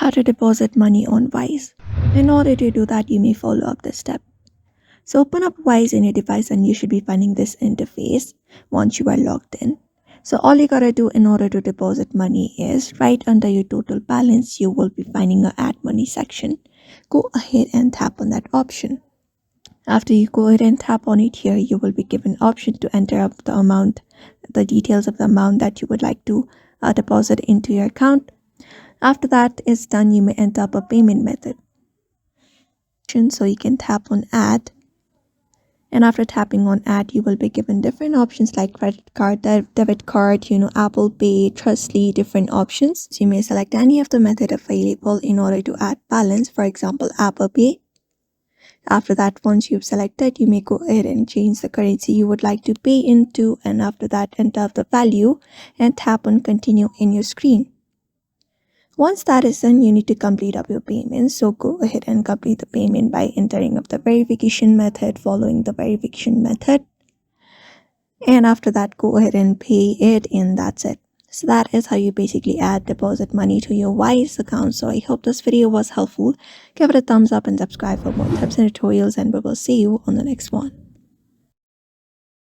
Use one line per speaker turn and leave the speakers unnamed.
How to deposit money on Wise. In order to do that, you may follow up this step. So open up Wise in your device and you should be finding this interface once you are logged in. So all you gotta do in order to deposit money is right under your total balance, you will be finding a add money section. Go ahead and tap on that option. After you go ahead and tap on it here, you will be given option to enter up the amount, the details of the amount that you would like to deposit into your account. After that is done, you may enter up a payment method. So you can tap on add, and after tapping on add, you will be given different options like credit card, debit card, Apple Pay, Trustly, different options. So you may select any of the method available in order to add balance, for example Apple Pay. After that, once you've selected, you may go ahead and change the currency you would like to pay into, and after that enter the value and tap on continue in your screen. Once that is done, you need to complete up your payment. So go ahead and complete the payment by entering up the verification method, following the verification method. And after that, go ahead and pay it, and that's it. So that is how you basically deposit money to your Wise account. So I hope this video was helpful. Give it a thumbs up and subscribe for more tips and tutorials, and we will see you on the next one.